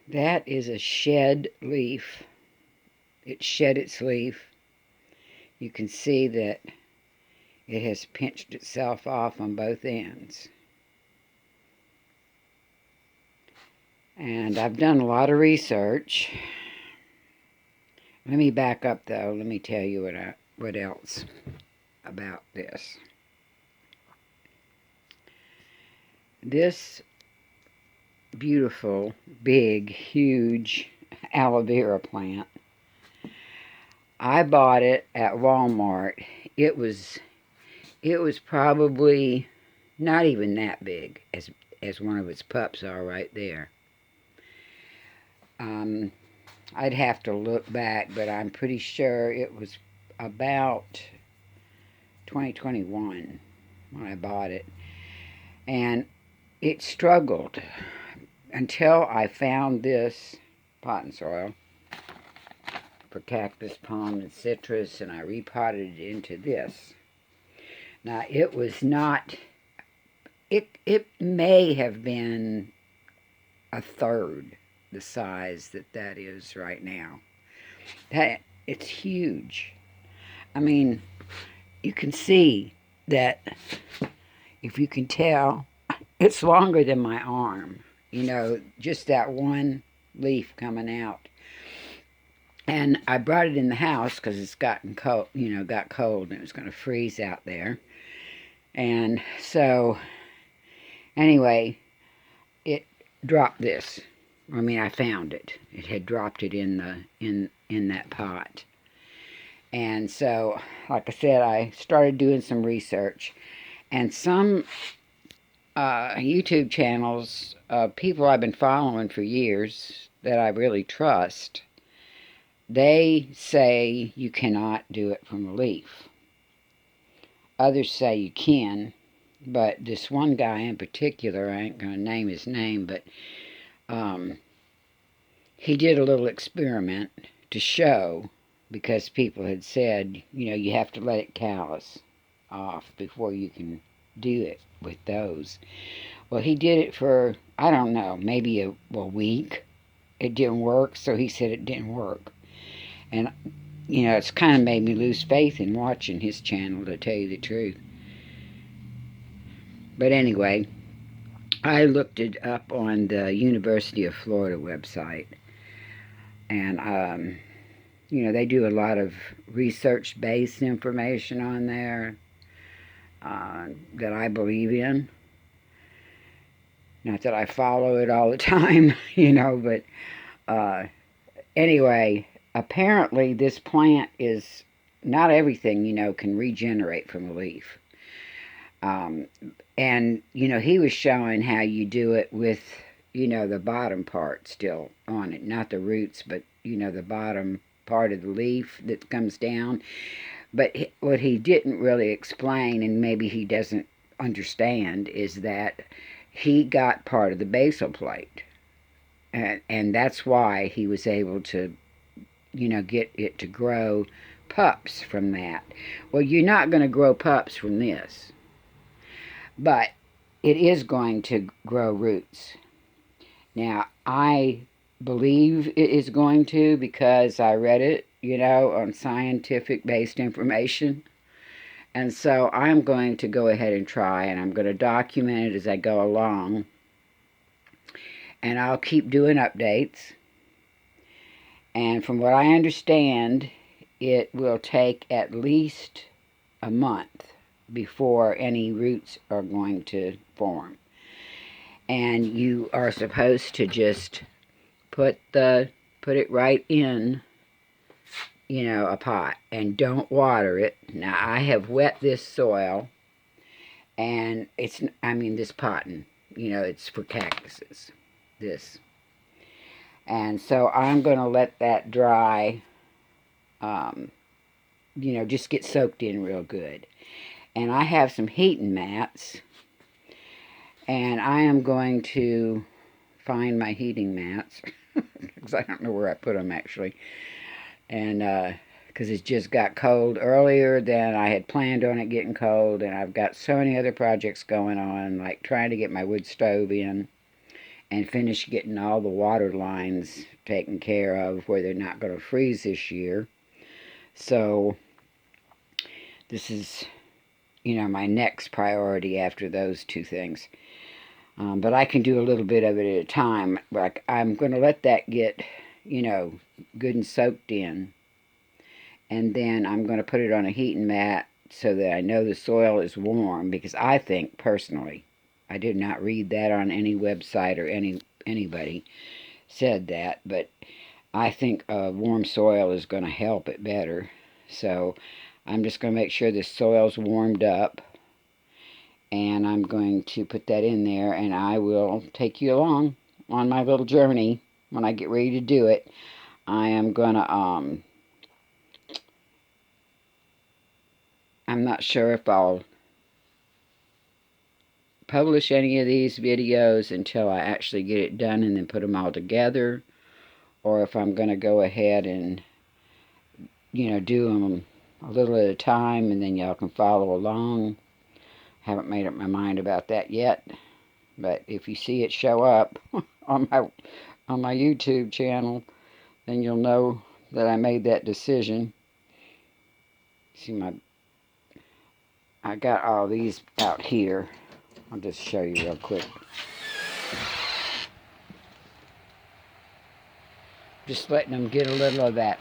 That is a shed leaf. It shed its leaf. You can see that it has pinched itself off on both ends. And I've done a lot of research. Let me back up though. Let me tell you what else about this. This beautiful, big, huge aloe vera plant, I bought it at Walmart. It was probably not even that big as one of its pups are right there. I'd have to look back, but I'm pretty sure it was about 2021 when I bought it. And it struggled until I found this potting soil for cactus, palm, and citrus, and I repotted it into this. Now, it was not, it may have been a third the size that is right now. It's huge. I mean, you can see that, if you can tell, it's longer than my arm. Just that one leaf coming out. And I brought it in the house because it's gotten cold, got cold and it was going to freeze out there. And so, anyway, it dropped this. I found it. It had dropped it in that pot. And so, like I said, I started doing some research. And some YouTube channels, people I've been following for years that I really trust, they say you cannot do it from a leaf. Others say you can, but this one guy in particular, I ain't going to name his name, but he did a little experiment to show, because people had said, you have to let it callus off before you can do it with those. Well, he did it for, I don't know, maybe a week. It didn't work, so he said it didn't work. And, it's kind of made me lose faith in watching his channel, to tell you the truth. But anyway, I looked it up on the University of Florida website. And, they do a lot of research-based information on there that I believe in. Not that I follow it all the time, but anyway, apparently this plant is, not everything, can regenerate from a leaf. And, he was showing how you do it with, the bottom part still on it. Not the roots, but, the bottom part of the leaf that comes down. But what he didn't really explain, and maybe he doesn't understand, is that he got part of the basal plate. And that's why he was able to, get it to grow pups from that. Well, you're not going to grow pups from this. But it is going to grow roots. Now, I believe it is going to, because I read it, on scientific-based information. And so I'm going to go ahead and try, and I'm going to document it as I go along. And I'll keep doing updates. And from what I understand, it will take at least a month before any roots are going to form. And you are supposed to just put it right in, a pot, and don't water it. Now, I have wet this soil, and this potting, it's for cactuses, this. And so I'm going to let that dry, just get soaked in real good. And I have some heating mats, and I am going to find my heating mats, because I don't know where I put them, actually. And because it just got cold earlier than I had planned on it getting cold, and I've got so many other projects going on, like trying to get my wood stove in, and finish getting all the water lines taken care of where they're not going to freeze this year. So this is, my next priority after those two things. But I can do a little bit of it at a time. Like, I'm going to let that get, good and soaked in. And then I'm going to put it on a heating mat so that I know the soil is warm, because I think, personally, I did not read that on any website or anybody said that, but I think warm soil is going to help it better. So I'm just going to make sure the soil's warmed up, and I'm going to put that in there, and I will take you along on my little journey when I get ready to do it. I am going to, I'm not sure if I'll publish any of these videos until I actually get it done and then put them all together, or if I'm going to go ahead and, do them a little at a time and then y'all can follow along. Haven't made up my mind about that yet, but if you see it show up on my YouTube channel, then you'll know that I made that decision. See, I got all these out here. I'll just show you real quick. Just letting them get a little of that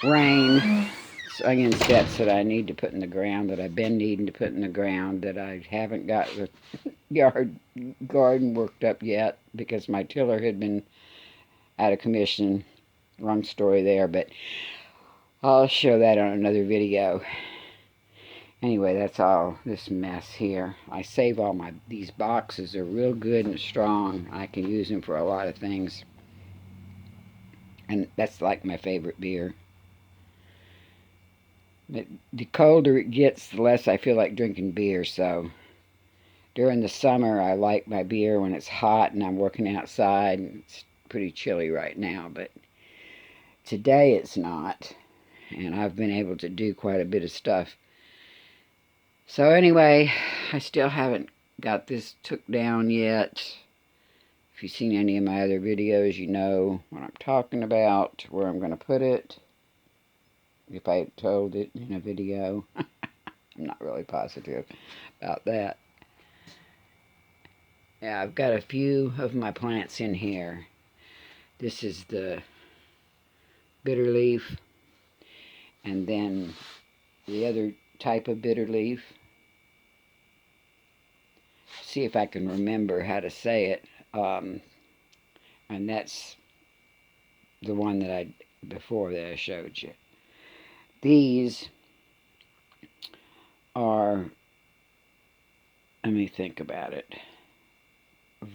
rain. Onion sets that I need to put in the ground, that I've been needing to put in the ground, that I haven't got the garden worked up yet because my tiller had been out of commission. Long story there, but I'll show that on another video. Anyway, that's all this mess here. I save all these boxes. They're real good and strong. I can use them for a lot of things. And that's like my favorite beer. But the colder it gets, the less I feel like drinking beer. So during the summer, I like my beer when it's hot and I'm working outside. It's pretty chilly right now, but today it's not. And I've been able to do quite a bit of stuff. So anyway, I still haven't got this took down yet. If you've seen any of my other videos, you know what I'm talking about, where I'm going to put it. If I told it in a video. I'm not really positive about that. Yeah, I've got a few of my plants in here. This is the bitter leaf. And then the other type of bitter leaf. See if I can remember how to say it. And that's the one that before that I showed you. These are, let me think about it.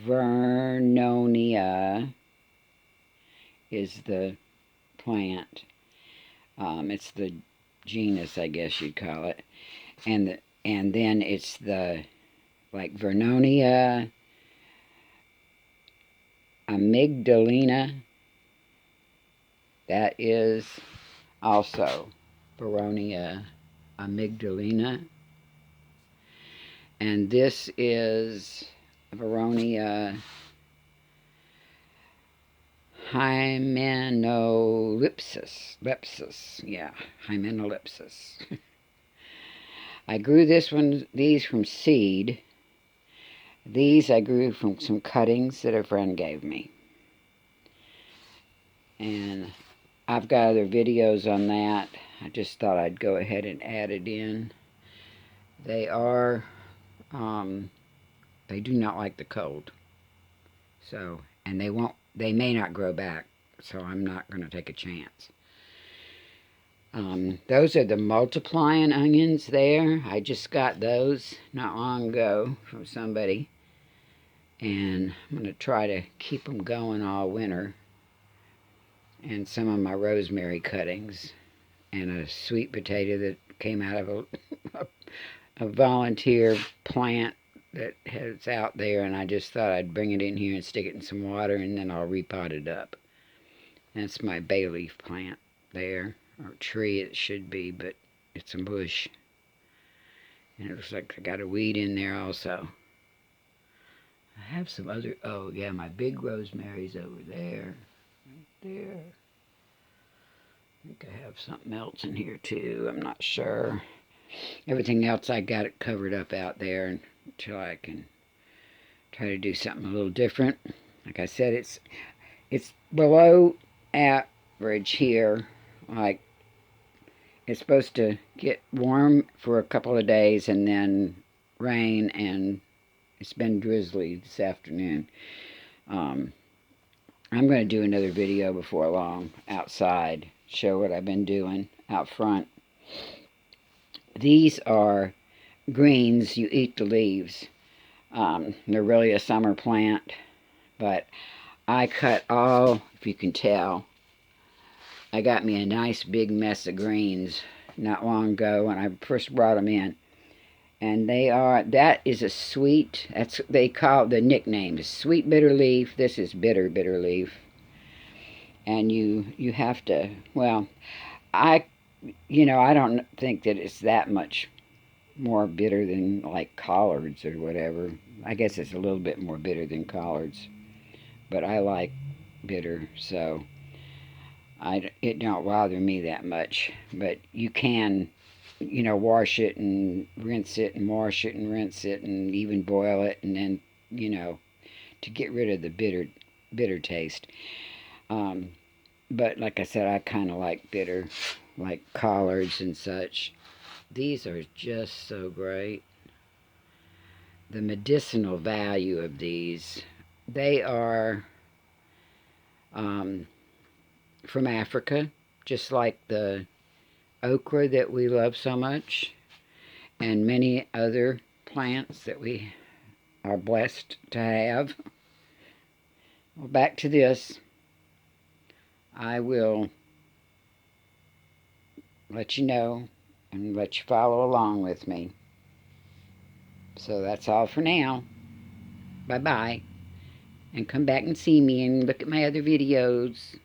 Vernonia is the plant. It's the genus, I guess you'd call it. And then it's the, like, Vernonia amygdalina. That is also Vernonia amygdalina. And this is Vernonia hymenolipsis. Hymenolipsis. I grew these from seed. These I grew from some cuttings that a friend gave me. And I've got other videos on that. I just thought I'd go ahead and add it in. They are, they do not like the cold. So, and they may not grow back. So I'm not going to take a chance. Those are the multiplying onions there. I just got those not long ago from somebody. And I'm going to try to keep them going all winter. And some of my rosemary cuttings. And a sweet potato that came out of a volunteer plant that is out there. And I just thought I'd bring it in here and stick it in some water. And then I'll repot it up. That's my bay leaf plant there. Or tree it should be, but it's a bush. And it looks like I got a weed in there also. I have some other, oh yeah, my big rosemary's over there. Right there. I think I have something else in here too. I'm not sure. Everything else I got it covered up out there until I can try to do something a little different. Like I said, it's below average here. Like it's supposed to get warm for a couple of days and then rain, and it's been drizzly this afternoon. Um, I'm going to do another video before long outside, show what I've been doing out front. These are greens. You eat the leaves. They're really a summer plant, but I cut all, if you can tell, I got me a nice big mess of greens not long ago when I first brought them in. And that is a sweet, they call, the nickname is sweet bitter leaf. This is bitter leaf. And you have to, well, I don't think that it's that much more bitter than like collards or whatever. I guess it's a little bit more bitter than collards, but I like bitter, so it don't bother me that much. But you can, wash it and rinse it and wash it and rinse it and even boil it, and then, to get rid of the bitter taste. But like I said, I kind of like bitter, like collards and such. These are just so great. The medicinal value of these, they are from Africa, just like the okra that we love so much, and many other plants that we are blessed to have. Well, back to this. I will let you know and let you follow along with me. So that's all for now. Bye-bye. And come back and see me and look at my other videos.